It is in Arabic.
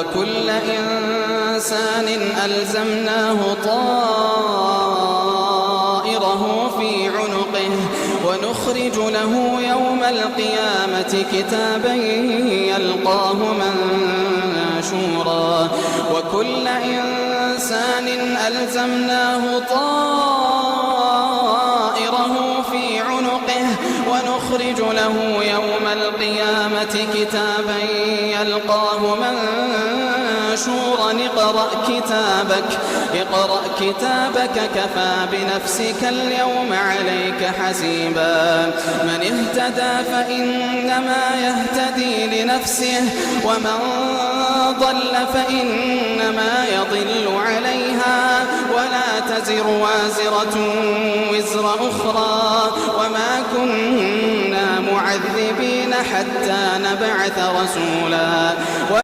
وكل إنسان ألزمناه طائره في عنقه ونخرج له يوم القيامة كتابا يلقاه منشورا وكل إنسان ألزمناه طائره في عنقه ونخرج له يوم القيامة كتابا يلقاه منشورا اقرأ كتابك كفى بنفسك اليوم عليك حسيبا من اهتدى فإنما يهتدي لنفسه ومن ضل فإنما يضل عليها ولا تزر وازرة وزر أخرى وما كنا معذبين حتى نبعث رسولا.